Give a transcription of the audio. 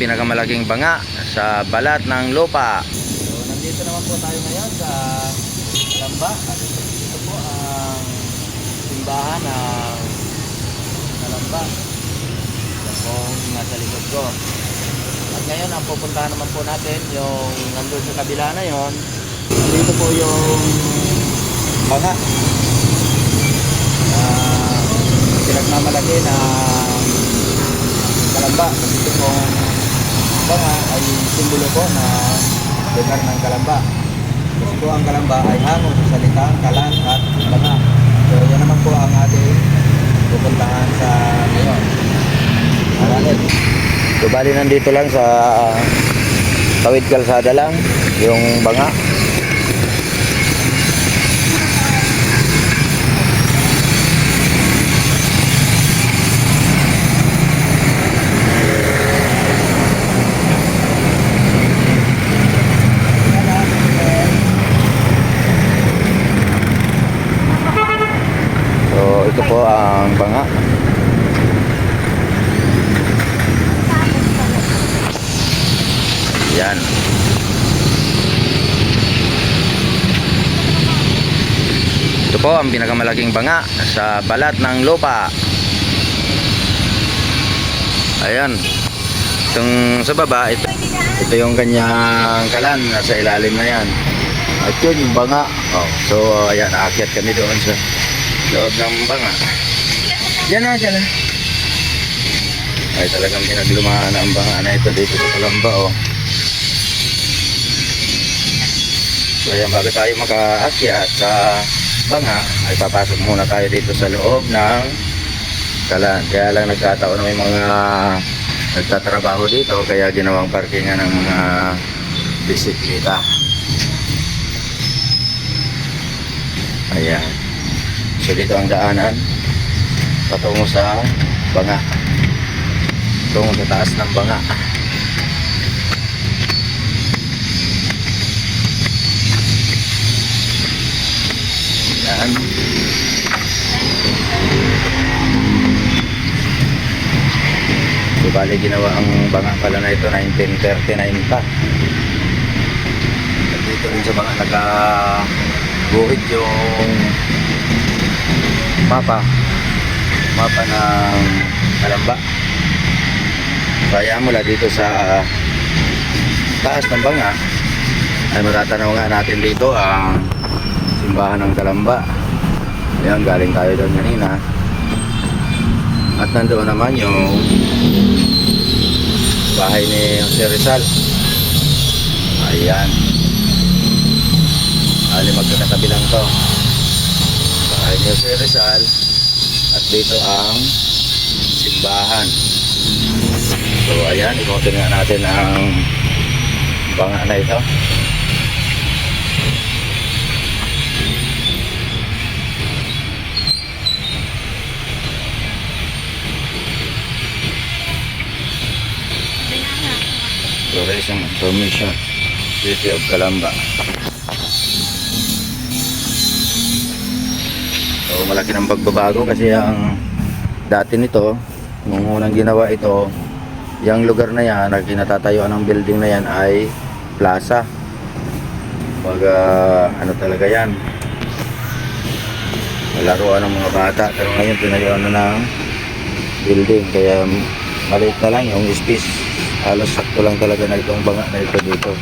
Pinakamalaking banga sa balat ng lupa. So, nandito naman po tayo ngayon sa Kalamba. Ito po ang simbahan ng Kalamba. Ito pong nasa likod ko. At ngayon, ang pupuntahan naman po natin, yung nandun sa kabila na yon. Nandito po yung banga. Pinagmamalaki na Kalamba. Ito pong banga ay simbolo po na lugar ng Kalamba. Kasi po ang Kalamba ay hango sa salitang kalan at banga. So yan naman po ang ating pupuntahan sa ngayon. Aralin. So bali nandito lang sa tawid kalsada lang yung banga. Ito po ang banga. Yan. Ito po ang pinakamalaking banga sa balat ng lupa. Ayan. Itong sa baba, ito yung kanyang kalan. Nasa ilalim na yan. At yun yung banga. So ayan, aakyat kami doon sa loob ng banga. Yan na, dyan na. Ay talagang pinaglumaan ang banga na ito dito sa Kalamba. So ayan, bago tayo makaakyat sa banga, ay papasok muna tayo dito sa loob ng kalan. Kaya lang nagkataon na may mga nagtatrabaho dito, kaya ginawang parkingan ng mga bisikleta. Ayan. So dito ang daanan patungo sa banga, patungo sa taas ng banga. Yan. So bali ginawa ang banga pala na ito 1939 pa. At dito rin sa banga nakaguhit yung mapa ng Kalamba. Kaya mula dito sa taas ng banga ay matatanaw nga natin dito ang simbahan ng Kalamba. Ayan, galing tayo doon kanina. At nandoon naman yung bahay ni Jose Rizal. Ayan, magkakatabi lang to, bahay ni Jose Rizal. At dito ang simbahan. So ayan, ikutin nga natin ang banga na ito. Tourism Information City of Kalamba. So malaki ng pagbabago kasi ang dati nito, nung unang ginawa ito, yung lugar na yan, na kinatatayuan ng building na yan ay plaza. Ano talaga yan, laruan ng mga bata. Pero ngayon tinayuan na ng building, kaya maliit na lang yung space. Halos sakto lang talaga na itong banga na ito dito.